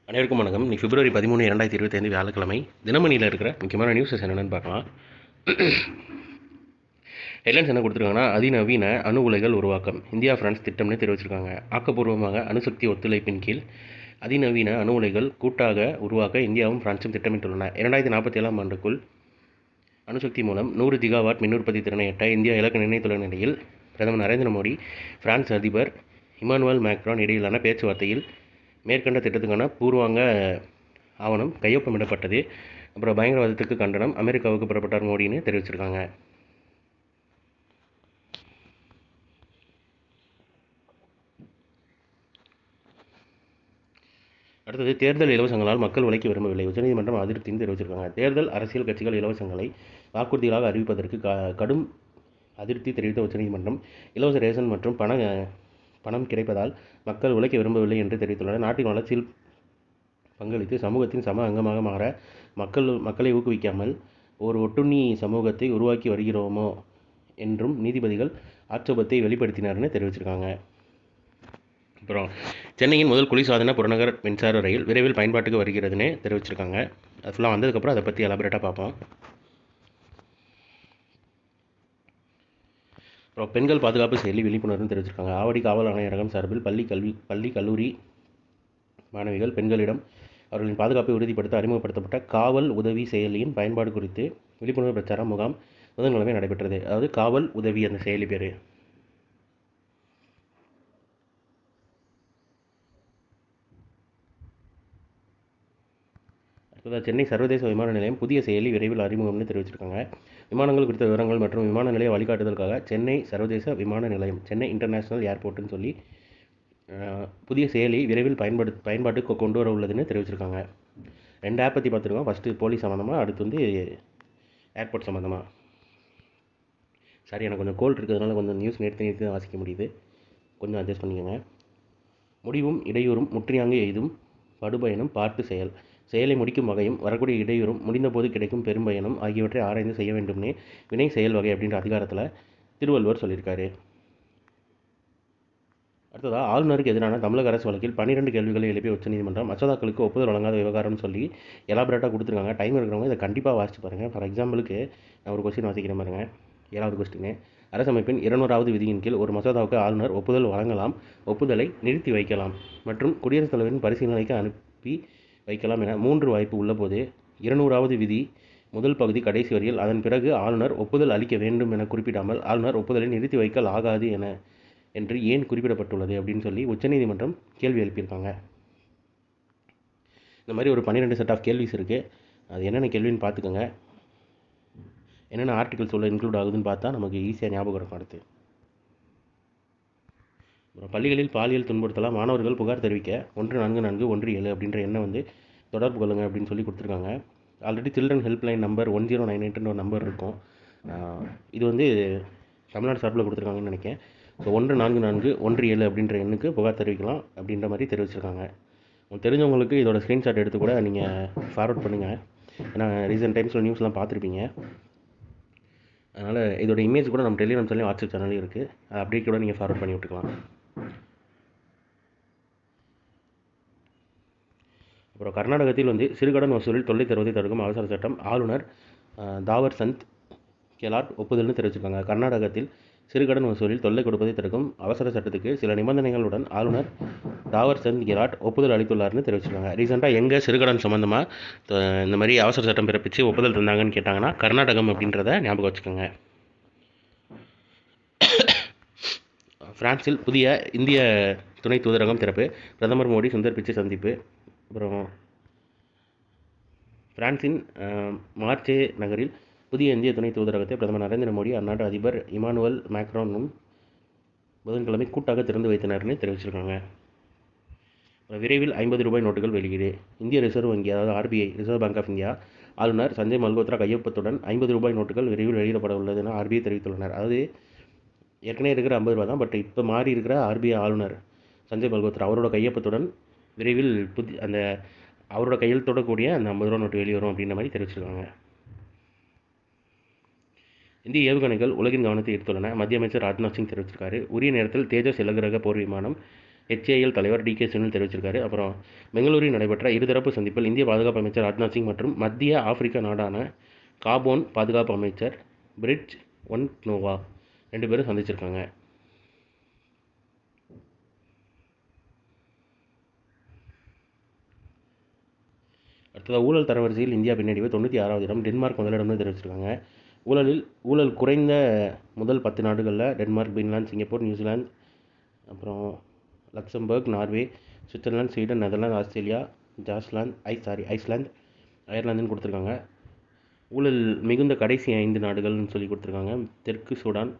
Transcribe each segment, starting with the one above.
அனைவருக்கும் வணக்கம். இன்னைக்கு பிப்ரவரி 13, 2025 வியாழக்கிழமை. தினமணியில் இருக்கிற முக்கியமான நியூஸஸ் என்னென்னு பார்க்கலாம். ஹெட்லைன்ஸ் என்ன கொடுத்துருக்காங்கன்னா, அதிநவீன அணு உலைகள் உருவாக்கம் இந்தியா பிரான்ஸ் திட்டம்னு தெரிவிச்சிருக்காங்க. ஆக்கப்பூர்வமாக அணுசக்தி ஒத்துழைப்பின் கீழ் அதிநவீன அணு உலைகள் கூட்டாக உருவாக்க இந்தியாவும் பிரான்சும் திட்டமிட்டுள்ளன. 2047ஆம் ஆண்டுக்குள் அணுசக்தி மூலம் 100 ஜிகாவாட் மின் உற்பத்தி திறனை எட்ட இந்தியா இலக்கு நிர்ணயித்துள்ள நிலையில், பிரதமர் நரேந்திர மோடி, பிரான்ஸ் அதிபர் இமானுவேல் மேக்ரான் இடையிலான பேச்சுவார்த்தையில் மேற்கண்ட திட்டத்துக்கான பூர்வாங்க ஆவணம் கையொப்பமிடப்பட்டது. அப்புறம் பயங்கரவாதத்துக்கு கண்டனம், அமெரிக்காவுக்கு புறப்பட்டார் மோடின்னு தெரிவிச்சிருக்காங்க. அடுத்தது, தேர்தல் இலவசங்களால் மக்கள் உழைக்க விரும்பவில்லை, உச்சநீதிமன்றம் அதிருப்தின்னு தெரிவிச்சிருக்காங்க. தேர்தல் அரசியல் கட்சிகள் இலவசங்களை வாக்குறுதிகளாக அறிவிப்பதற்கு கடும் அதிருப்தி தெரிவித்த உச்சநீதிமன்றம், இலவச ரேஷன் மற்றும் பணம் கிடைப்பதால் மக்கள் உழைக்க விரும்பவில்லை என்று தெரிவித்துள்ளனர். நாட்டின் வளர்ச்சியில் பங்களித்து சமூகத்தின் சம அங்கமாக மாற மக்களை ஊக்குவிக்காமல் ஒரு ஒட்டுண்ணி சமூகத்தை உருவாக்கி வருகிறோமோ என்றும் நீதிபதிகள் ஆட்சேபத்தை வெளிப்படுத்தினார்னு தெரிவிச்சிருக்காங்க. அப்புறம், சென்னையின் முதல் குளிர்சாதன புறநகர் மின்சார ரயில் விரைவில் பயன்பாட்டுக்கு வருகிறதுன்னு தெரிவிச்சிருக்காங்க. அது ஃபுல்லாக வந்ததுக்கப்புறம் அதை பற்றி எலாபரேட்டாக பார்ப்போம். அப்புறம், பெண்கள் பாதுகாப்பு செயலி விழிப்புணர்வுன்னு தெரிவிச்சிருக்காங்க. ஆவடி காவல் ஆணையரகம் சார்பில் பள்ளி கல்லூரி மாணவிகள் பெண்களிடம் அவர்களின் பாதுகாப்பை உறுதிப்படுத்த அறிமுகப்படுத்தப்பட்ட காவல் உதவி செயலியின் பயன்பாடு குறித்து விழிப்புணர்வு பிரச்சார முகாம் புதன்கிழமை நடைபெற்றது. அதாவது காவல் உதவி அந்த செயலி பேர். சென்னை சர்வதேச விமான நிலையம் புதிய செயலி விரைவில் அறிமுகம்னு தெரிவிச்சிருக்காங்க. விமானங்கள் குறித்த விவரங்கள் மற்றும் விமான நிலைய வழிகாட்டுதலுக்காக சென்னை சர்வதேச விமான நிலையம், சென்னை இன்டர்நேஷனல் ஏர்போர்ட்னு சொல்லி புதிய செயலி விரைவில் பயன்பாட்டுக்கு கொண்டு வர உள்ளதுன்னு தெரிவிச்சிருக்காங்க. 2 ஆப் பற்றி பார்த்துருக்கோம். ஃபஸ்ட்டு போலீஸ் சம்மந்தமாக, அடுத்து வந்து ஏர்போர்ட் சம்மந்தமாக. சாரி, எனக்கு கொஞ்சம் கோல்டு இருக்கிறதுனால கொஞ்சம் நியூஸ் நேர்த்து வாசிக்க முடியுது, கொஞ்சம் அட்ஜஸ்ட் பண்ணிக்கோங்க. முடிவும் இடையூறும் முற்றியாங்கு எய்தும் படுபயனும் பார்த்து செயலை முடிக்கும் வகையும் வரக்கூடிய இடையூறும் முடிந்தபோது கிடைக்கும் பெரும்பயனும் ஆகியவற்றை ஆராய்ந்து செய்ய வேண்டும்னே வினை செயல் வகை அப்படின்ற அதிகாரத்தில் திருவள்ளுவர் சொல்லியிருக்காரு. அடுத்ததாக, ஆளுநருக்கு எதிரான தமிழக அரசு வழக்கில் 12 கேள்விகளை எழுப்பிய உச்சநீதிமன்றம் மசோதாக்களுக்கு ஒப்புதல் வழங்காத விவகாரம்னு சொல்லி எலாபரேட்டாக கொடுத்துருக்காங்க. டைம் இருக்கிறவங்க இதை கண்டிப்பாக வாசிச்சு பாருங்கள். ஃபார் எக்ஸாம்பிளுக்கு நான் ஒரு கொஸ்டின் வாசிக்கிறேன் பாருங்க. 7வது கொஸ்டின், அரசமைப்பின் 200வது விதியின் கீழ் ஒரு மசோதாவுக்கு ஆளுநர் ஒப்புதல் வழங்கலாம், ஒப்புதலை நிறுத்தி வைக்கலாம் மற்றும் குடியரசுத் தலைவரின் பரிசீலனைக்கு அனுப்பி வைக்கலாம் என 3 வாய்ப்பு உள்ளபோது 200வது விதி முதல் பகுதி கடைசி வரியில் அதன் பிறகு ஆளுநர் ஒப்புதல் அளிக்க வேண்டும் என குறிப்பிடாமல் ஆளுநர் ஒப்புதலை நிறுத்தி வைக்கல் ஆகாது என்று ஏன் குறிப்பிடப்பட்டுள்ளது அப்படின்னு சொல்லி உச்சநீதிமன்றம் கேள்வி எழுப்பியிருக்காங்க. இந்த மாதிரி ஒரு 12 செட் ஆஃப் கேள்விஸ் இருக்குது. அது என்னென்ன கேள்வின்னு பார்த்துக்கோங்க. என்னென்ன ஆர்டிகல்ஸ் உள்ள இன்க்ளூட் ஆகுதுன்னு பார்த்தா நமக்கு ஈஸியாக ஞாபகம் இருக்கும். அடுத்து, பள்ளிகளில் பாலியல் துன்புறுத்தலாம், மாணவர்கள் புகார் தெரிவிக்க 144117 அப்படின்ற எண்ணை வந்து தொடர்பு கொள்ளுங்க அப்படின்னு சொல்லி கொடுத்துருக்காங்க. ஆல்ரெடி சில்ட்ரன் ஹெல்ப்லைன் நம்பர் 1098 ஒரு நம்பர் இருக்கும். இது வந்து தமிழ்நாடு சார்பில் கொடுத்துருக்காங்கன்னு நினைக்கிறேன். ஸோ 144117 அப்படின்ற எண்ணுக்கு புகார் தெரிவிக்கலாம் அப்படின்ற மாதிரி தெரிவிச்சிருக்காங்க. உங்களுக்கு தெரிஞ்சவங்களுக்கு இதோட ஸ்க்ரீன்ஷாட் எடுத்து கூட நீங்கள் ஃபார்வர்ட் பண்ணுங்கள். ஏன்னா ரீசெண்ட் டைம்ஸில் நியூஸ்லாம் பார்த்துருப்பீங்க. அதனால் இதோட இமேஜ் கூட நம்ம டெலிகிராம் சேனல், வாட்ஸ்அப் சேனலும் இருக்குது. அது அப்படியே கூட நீங்கள் ஃபார்வர்ட் பண்ணி விட்டுக்கலாம். அப்புறம், கர்நாடகத்தில் வந்து சிறுகடன் வசூலில் தொல்லை தருவதை தடுக்கும் அவசர சட்டம் ஆளுநர் தாவர் சந்த் கெலாட் ஒப்புதல்னு தெரிவிச்சிருக்காங்க. கர்நாடகத்தில் சிறுகடன் வசூலில் தொல்லை கொடுப்பதை தடுக்கும் அவசர சட்டத்துக்கு சில நிபந்தனைகளுடன் ஆளுநர் தாவர் சந்த் கெலாட் ஒப்புதல் அளித்துள்ளார்னு தெரிவிச்சிருக்காங்க. ரீசெண்டாக எங்கே சிறுகடன் சம்மந்தமாக இந்த மாதிரி அவசர சட்டம் பிறப்பித்து ஒப்புதல் தந்தாங்கன்னு கேட்டாங்கன்னா கர்நாடகம் அப்படின்றத ஞாபகம் வச்சுக்கோங்க. பிரான்சில் புதிய இந்திய துணை தூதரகம் திறப்பு, பிரதமர் மோடி சுந்தர் பிச்சை சந்திப்பு. அப்புறம், பிரான்சின் மார்சே நகரில் புதிய இந்திய துணை தூதரகத்தை பிரதமர் நரேந்திர மோடி அந்நாட்டு அதிபர் இமானுவேல் மேக்ரானும் புதன்கிழமை கூட்டாக திறந்து வைத்தனர்னு தெரிவிச்சிருக்காங்க. விரைவில் 50 ரூபாய் நோட்டுகள் வெளியீடு, இந்திய ரிசர்வ் வங்கி அதாவது RBI, reserve bank of India ஆளுநர் சஞ்சய் மல்கோத்ரா கையொப்பத்துடன் 50 ரூபாய் நோட்டுகள் விரைவில் வெளியிடப்பட உள்ளது என RBI தெரிவித்துள்ளனர். அதாவது ஏற்கனவே இருக்கிற 50 ரூபா தான், பட் இப்போ மாறி இருக்கிற RBI ஆளுநர் சஞ்சய் மல்கோத்ரா அவரோட கையொப்பத்துடன் விரைவில் அந்த அவரோட கையெழுத்தோட கூடிய அந்த 50 ரூபா நோட்டு வெளிவரும் அப்படின்ற மாதிரி தெரிவிச்சிருக்காங்க. இந்திய ஏவுகணைகள் உலகின் கவனத்தை ஈர்த்துள்ளன, மத்திய அமைச்சர் ராஜ்நாத் சிங் தெரிவிச்சிருக்காரு. உரிய நேரத்தில் தேஜஸ் இலகுரக போர் விமானம் HAL தலைவர் DK சுனில் தெரிவிச்சிருக்காரு. அப்புறம் பெங்களூரில் நடைபெற்ற இருதரப்பு சந்திப்பில் இந்திய பாதுகாப்பு அமைச்சர் ராஜ்நாத் சிங் மற்றும் மத்திய ஆப்பிரிக்க நாடான காபோன் பாதுகாப்பு அமைச்சர் பிரிட்ஜ் ஒன்க்னோவா 2 பேரும் சந்திச்சிருக்காங்க. அடுத்ததாக ஊழல் தரவரிசையில் இந்தியா பின்னடைவு 96வது இடம், டென்மார்க் முதலிடம்னு தெரிவிச்சிருக்காங்க. ஊழல் குறைந்த முதல் 10 நாடுகளில் டென்மார்க், பின்லாந்து, சிங்கப்பூர், நியூசிலாந்து, அப்புறம் Luxembourg, Norway, Switzerland, Sweden, Netherlands, Australia, Iceland, அயர்லாந்துன்னு கொடுத்துருக்காங்க. ஊழல் மிகுந்த கடைசி 5 நாடுகள்னு சொல்லி கொடுத்துருக்காங்க. தெற்கு Sudan,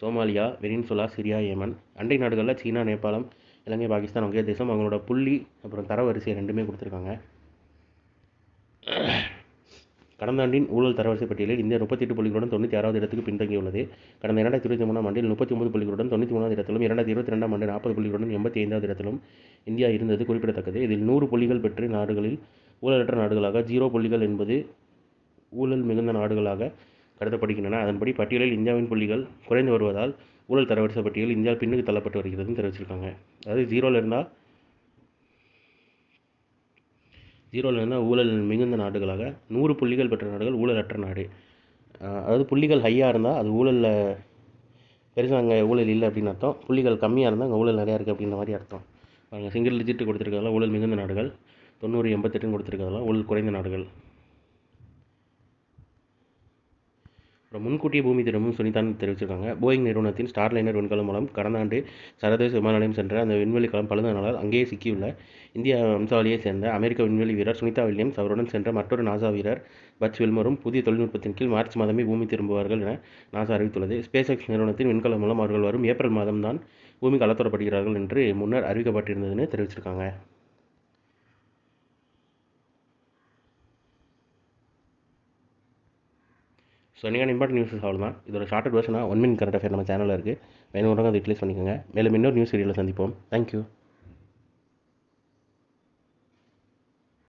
Somalia, Venezuela, Syria, Yemen. அண்டை நாடுகளில் சீனா, நேபாளம், இலங்கை, பாகிஸ்தான், வங்கதேசம். அவங்களோட புள்ளி அப்புறம் தரவரிசை 2மே கொடுத்துருக்காங்க. கடந்த ஆண்டின் ஊழல் தரவரிசை பட்டியலில் இந்தியா 38 புள்ளிகளுடன் 96வது இடத்துக்கு பின்தங்கியுள்ளது. கடந்த 2023ஆம் ஆண்டில் 39 புள்ளிகளுடன் 93வது இடத்திலும், 2022ஆம் ஆண்டு 40 புள்ளிகளுடன் 85வது இடத்திலும் இந்தியா இருந்தது குறிப்பிடத்தக்கது. இதில் 100 புள்ளிகள் பெற்ற நாடுகளில் ஊழலற்ற நாடுகளாக 0 புள்ளிகள் என்பது ஊழல் மிகுந்த நாடுகளாக கருதப்படுகின்றன. அதன்படி பட்டியலில் இந்தியாவின் புள்ளிகள் குறைந்து வருவதால் ஊழல் தரவரிசை பட்டியலில் இந்தியா பின்னுக்கு தள்ளப்பட்டு வருகிறதுன்னு தெரிவிச்சிருக்காங்க. அதாவது 0ல் இருந்தால் ஊழல் மிகுந்த நாடுகளாக, 100 புள்ளிகள் பெற்ற நாடுகள் ஊழலற்ற நாடு. அதாவது புள்ளிகள் ஹையாக இருந்தால் அது ஊழலில் பெருசாக அங்கே ஊழல் இல்லை அப்படின்னு அர்த்தம். புள்ளிகள் கம்மியாக இருந்தால் அங்கே ஊழல் நிறையா இருக்குது அப்படின்ற மாதிரி அர்த்தம். அங்கே சிங்கிள் டிஜிட் கொடுத்துருக்கிறதெல்லாம் ஊழல் மிகுந்த நாடுகள், 90, 88 கொடுத்துருக்கிறதெல்லாம் ஊழல் குறைந்த நாடுகள். அப்புறம் முன்கூட்டிய பூமி திரும்பும் சுனிதான் தெரிவிச்சிருக்காங்க. போயிங் நிறுவனத்தின் ஸ்டார்லைனர் விண்கலம் மூலம் கடந்த ஆண்டு சர்வதேச விமான நிலையம் சென்ற அந்த விண்வெளி கலம் பழுதானால் அங்கேயே சிக்கியுள்ள இந்திய வம்சாவளியை சேர்ந்த அமெரிக்க விண்வெளி வீரர் சுனிதா வில்லியம்ஸ், அவருடன் சென்ற மற்றொரு நாசா வீரர் பட்ச் வில்மரும் புதிய தொழில்நுட்பத்தின் கீழ் மார்ச் மாதமே பூமி திரும்புவார்கள் என நாசா அறிவித்துள்ளது. ஸ்பேஸ் நிறுவனத்தின் விண்கலம் மூலம் அவர்கள் வரும் ஏப்ரல் மாதம் தான் பூமிக்கு அலத்தரப்படுகிறார்கள் என்று முன்னர் அறிவிக்கப்பட்டிருந்ததுன்னு தெரிவிச்சிருக்காங்க. ஸோ நீங்கள் இம்பார்ட்டன்ட் நியூஸஸ் அவ்வளோதான். இதோட ஷார்ட்டட் வெர்ஷனாக 1 மினிட் கரண்ட் அஃபேர் நம்ம சேனலில் இருக்குது. வேணுங்கிறவங்க அதை யூட்டிலைஸ் பண்ணிக்கோங்க. மேலும் இன்னொரு நியூஸ் வீடியோவில் சந்திப்போம். தேங்க்யூ.